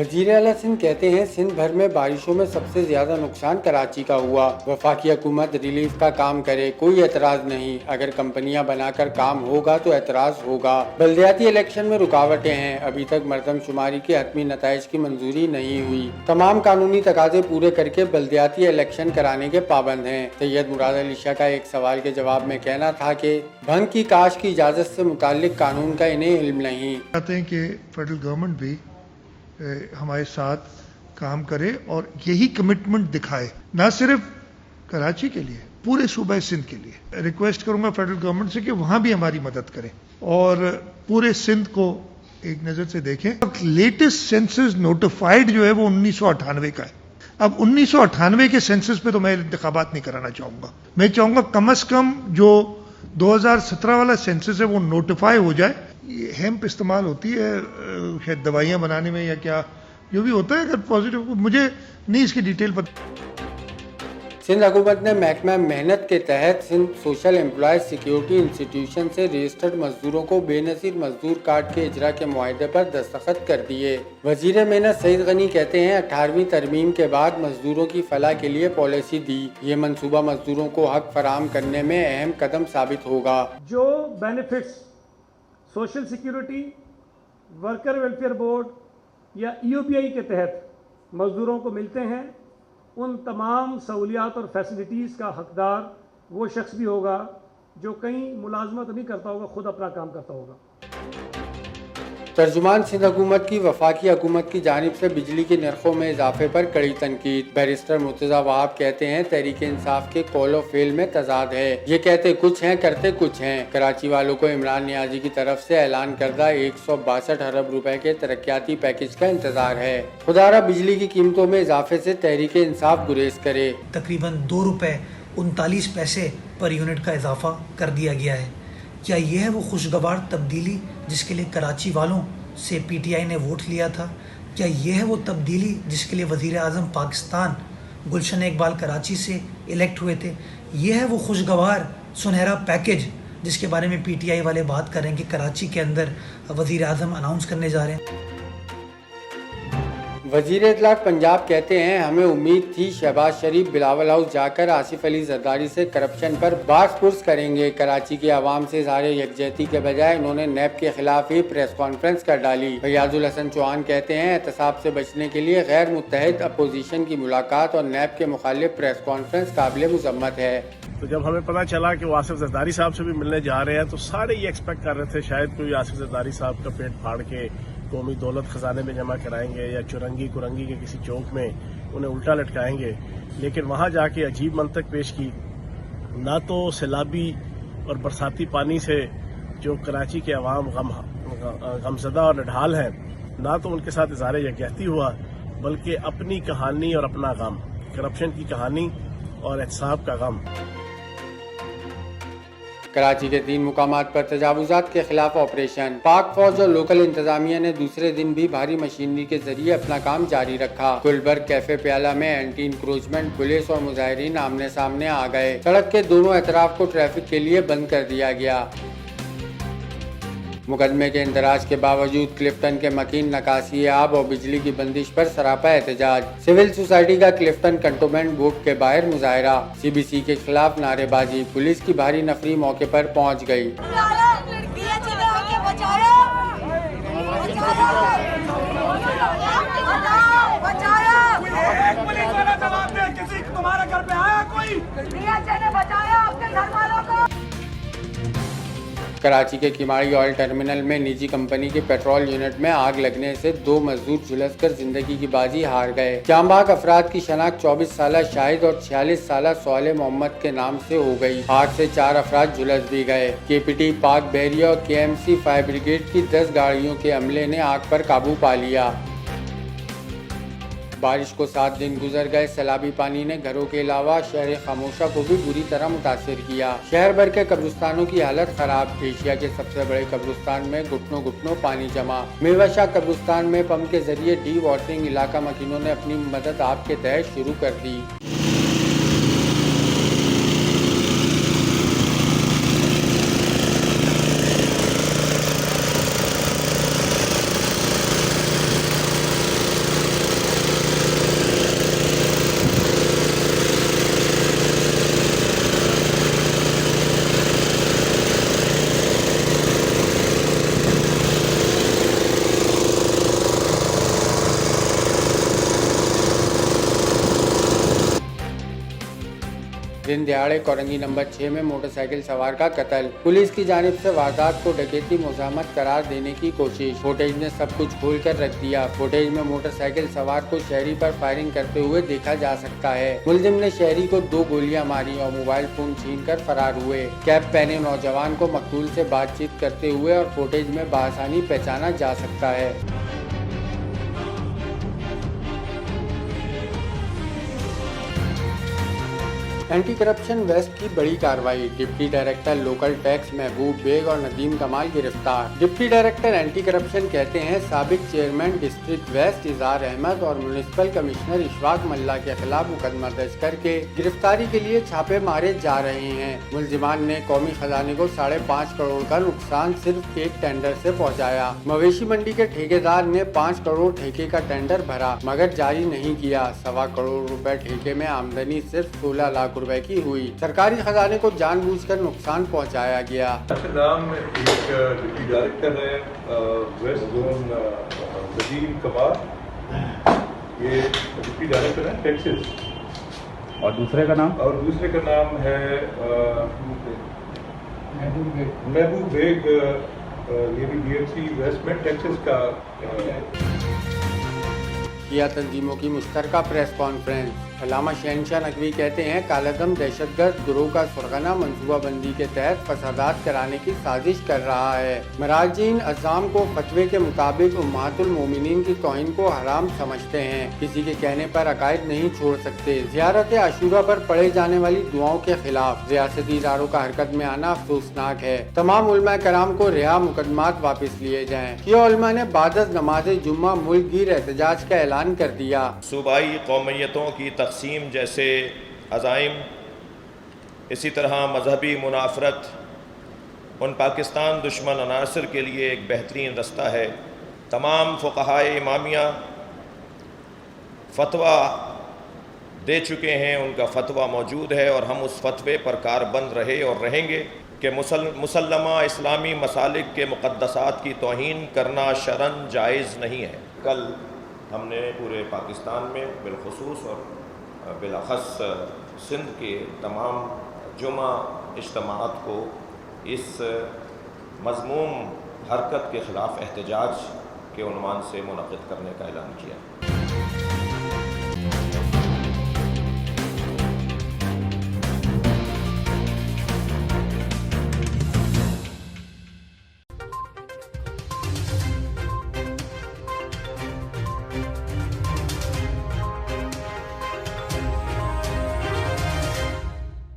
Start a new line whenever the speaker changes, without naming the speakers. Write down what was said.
वजीर आला सिंध कहते हैं सिंध भर में बारिशों में सबसे ज्यादा नुकसान कराची का हुआ। वफाकी हुकूमत रिलीफ का काम करे, कोई एतराज नहीं। अगर कंपनियां बनाकर काम होगा तो एतराज होगा। बल्दियाती इलेक्शन में रुकावटें हैं, अभी तक मरदमशुमारी के हतमी नताइज की मंजूरी नहीं हुई। तमाम कानूनी तकाजे पूरे करके बल्दियाती इलेक्शन कराने के पाबंद हैं। सैयद मुराद अली शाह का एक सवाल के जवाब में कहना था कि भंग की काश की इजाजत से मुताल्लिक कानून का इन्हें इल्म नहीं।
चाहते हैं कि फेडरल गवर्नमेंट भी हमारे साथ काम करे और यही कमिटमेंट दिखाए, ना सिर्फ कराची के लिए, पूरे सूबे सिंध के लिए। रिक्वेस्ट करूंगा फेडरल गवर्नमेंट से कि वहां भी हमारी मदद करें और पूरे सिंध को एक नजर से देखें। लेटेस्ट सेंसस नोटिफाइड जो है वो 1998 का है। अब 1998 के सेंसस पे तो मैं इंतखाबात नहीं कराना चाहूंगा। मैं चाहूंगा कम से कम जो 2017 वाला सेंसस है वो नोटिफाई हो जाए। हेम्प इस्तेमाल होती है शायद दवाइयां बनाने में या क्या जो भी होता है, अगर पॉजिटिव, मुझे नहीं इसकी डिटेल पता।
सिंध हुकूमत ने महकमा मेहनत के तहत Sindh social employees security institution से रजिस्टर्ड मजदूरों को बेनजीर मजदूर कार्ड के इजरा के मुआहदे पर दस्तखत कर दिए। वजीर मेहनत सईद गनी कहते हैं 18वीं तरमीम के बाद मजदूरों की फलाह के लिए पॉलिसी दी। ये मंसूबा मजदूरों को हक फराहम करने में अहम कदम साबित होगा।
जो benefits social security, worker welfare board या EOPI के तहत मजदूरों को मिलते हैं, उन तमाम सहूलियात और फैसिलिटीज़ का हकदार वो शख्स भी होगा जो कहीं मुलाजमत नहीं करता होगा, खुद अपना काम करता होगा।
तर्जुमान सिंध हुकूमत की वफाकी हुकूमत की जानिब से बिजली के नरखों में इजाफे पर कड़ी तनकीद। बैरिस्टर मुर्तजा वहाब कहते हैं तहरीक इंसाफ के कौल और फेल में तजाद है। ये कहते कुछ हैं, करते कुछ हैं। कराची वालों को इमरान नियाजी की तरफ से ऐलान करदा 162 अरब रुपए के तरक्याती पैकेज का इंतजार है। खुदारा बिजली की कीमतों में इजाफे से तहरीक इंसाफ गुरेज करे।
तकरीबन 2 रुपए 39 पैसे पर यूनिट का इजाफा कर दिया गया है। क्या यह है वो खुशगवार तब्दीली जिसके लिए कराची वालों से PTI ने वोट लिया था? क्या यह है वो तब्दीली जिसके लिए वज़ीर आज़म पाकिस्तान गुलशन इकबाल कराची से इलेक्ट हुए थे? यह है वो खुशगवार सुनहरा पैकेज जिसके बारे में PTI वाले बात कर रहे हैं कि कराची के अंदर वज़ीर आज़म अनाउंस करने जा रहे हैं?
वजीर इत्तलाक पंजाब कहते हैं हमें उम्मीद थी शहबाज शरीफ बिलावल हाउस जाकर आसिफ अली जरदारी से करप्शन पर बात पुरस करेंगे। कराची के आवाम से इज़हार यकजहती के बजाय उन्होंने नैब के खिलाफ ही प्रेस कॉन्फ्रेंस कर डाली। फैयाजुल हसन चौहान कहते हैं एहतसाब से बचने के लिए गैर मुत्तहिद अपोजिशन की मुलाकात और नैब के मुखालिफ प्रेस कॉन्फ्रेंस काबिल मुजम्मत है।
तो जब हमें पता चला कि वो आसिफ जरदारी साहब से भी मिलने जा रहे हैं तो सारे ये एक्सपेक्ट कर रहे थे शायद कोई आसिफ जरदारी साहब का पेट फाड़ के कौमी दौलत खजाने में जमा कराएंगे या चुरंगी कुरंगी के किसी चौक में उन्हें उल्टा लटकाएंगे। लेकिन वहां जाके अजीब मंतक पेश की। ना तो सैलाबी और बरसाती पानी से जो कराची के अवाम गमजदा और निढाल हैं, ना तो उनके साथ इज़हार यकजहती हुआ, बल्कि अपनी कहानी और अपना गम, करप्शन की कहानी और एहतसाब का गम।
कराची के 3 मुकामात पर तजावुजात के खिलाफ ऑपरेशन। पाक फौज और लोकल इंतजामिया ने दूसरे दिन भी भारी मशीनरी के जरिए अपना काम जारी रखा। गुलबर्ग कैफे प्याला में एंटी इंक्रोचमेंट पुलिस और मुजाहिरीन आमने सामने आ गए। सड़क के दोनों एतराफ को ट्रैफिक के लिए बंद कर दिया गया। मुकदमे के इंदराज के बावजूद क्लिफ्टन के मकीन नकासी आब और बिजली की बंदिश पर सरापा एहतजाज। सिविल सोसाइटी का क्लिफ्टन कंटोनमेंट बोर्ड के बाहर मुजाहरा। CBC के खिलाफ नारेबाजी। पुलिस की भारी नफरी मौके पर पहुंच गई।
तुम्हारे घर पे आया कोई? बचाया अपने घर वालों को।
कराची के किमाड़ी ऑयल टर्मिनल में निजी कंपनी के पेट्रोल यूनिट में आग लगने से 2 मजदूर झुलसकर जिंदगी की बाजी हार गए। जांबाग अफराद की शनाख्त 24 साला शाहिद और 46 साला सोहेल मोहम्मद के नाम से हो गई। आग से 4 अफराद झुलस भी गए। KPT पाक बहरिया और KMC फायर ब्रिगेड की 10 गाड़ियों के अमले ने आग पर काबू पा लिया। बारिश को 7 दिन गुजर गए। सैलाबी पानी ने घरों के अलावा शहर खामोशा को भी बुरी तरह मुतासिर किया। शहर भर के कब्रिस्तानों की हालत खराब। एशिया के सबसे बड़े कब्रिस्तान में घुटनों घुटनों पानी जमा। मेवाशाह कब्रिस्तान में पंप के जरिए डी वाटरिंग इलाका मकीनों ने अपनी मदद आप के तहत शुरू कर दी। दिन दहाड़े कोरंगी नंबर 6 में मोटरसाइकिल सवार का कत्ल। पुलिस की जानिब से वारदात को डकैती मुज़ाहमत करार देने की कोशिश। फुटेज ने सब कुछ खोल कर रख दिया। फुटेज में मोटरसाइकिल सवार को शहरी पर फायरिंग करते हुए देखा जा सकता है। मुलजिम ने शहरी को 2 गोलियां मारी और मोबाइल फोन छीन कर फरार हुए। कैप पहने नौजवान को मकतूल से बातचीत करते हुए और फुटेज में बआसानी पहचाना जा सकता है। एंटी करप्शन वेस्ट की बड़ी कार्रवाई। डिप्टी डायरेक्टर लोकल टैक्स महबूब बेग और नदीम कमाल गिरफ्तार। डिप्टी डायरेक्टर एंटी करप्शन कहते हैं साबिक चेयरमैन डिस्ट्रिक्ट वेस्ट इजहार अहमद और म्युनिसिपल कमिश्नर इशफाक मल्ला के खिलाफ मुकदमा दर्ज करके गिरफ्तारी के लिए छापे मारे जा रहे हैं। मुलजिमान ने कौमी खजाने को 5.5 करोड़ का नुकसान सिर्फ एक टेंडर से पहुँचाया। मवेशी मंडी के ठेकेदार ने 5 करोड़ ठेके का टेंडर भरा मगर जारी नहीं किया। 1.25 करोड़ रुपए ठेके में आमदनी सिर्फ 16 लाख रुपए की हुई। सरकारी खजाने को जानबूझकर नुकसान पहुंचाया गया।
नाम एक डिप्टी डायरेक्टर है वेस्ट जोन नदीम कमाल, ये डिप्टी डायरेक्टर है टैक्सेस।
और दूसरे का नाम
है महबूब बेग, ये भी DFC वेस्ट में टैक्सेस का।
किया तंजीमों की मुश्तरका प्रेस कॉन्फ्रेंस। अल्लामा शहनशाह नकवी कहते हैं कालादम दहशतगर्द गिरोह का सरगना मनसूबाबंदी के तहत फसादात कराने की साजिश कर रहा है। मराजीन अज़ाम को फतवे के मुताबिक उम्महातुल मोमिनीन की तौहीन को हराम समझते हैं। किसी के कहने पर अकायद नहीं छोड़ सकते। ज़ियारत आशूरा पर पढ़े जाने वाली दुआओं के खिलाफ रियासती इदारों का हरकत में आना अफसोसनाक है। तमाम उलमा कराम को रिहा मुकदमात वापस लिए जाएँ। शिया उलमा ने बाद नमाज जुम्मा मुल्क गिर एहतजाज का ऐलान कर दिया।
सूबाई कौमियतों की तक़सीम जैसे अज़ाइम, इसी तरह मजहबी मुनाफरत उन पाकिस्तान दुश्मन अनासर के लिए एक बेहतरीन रास्ता है। तमाम फ़ुक़हाए इमामिया फ़तवा दे चुके हैं, उनका फ़तवा मौजूद है और हम उस फतवे पर कारबंद रहे और रहेंगे कि मुसल्लमा इस्लामी मसालिक के मुक़द्दसात की तौहीन करना शरन जायज़ नहीं है। कल हमने पूरे पाकिस्तान में बिलखुसूस और बिलाख़स सिंध के तमाम जुमा इज्तिमाअत को इस मज़मूम हरकत के ख़िलाफ़ एहतजाज के उन्वान से मुनक़िद करने का ऐलान किया।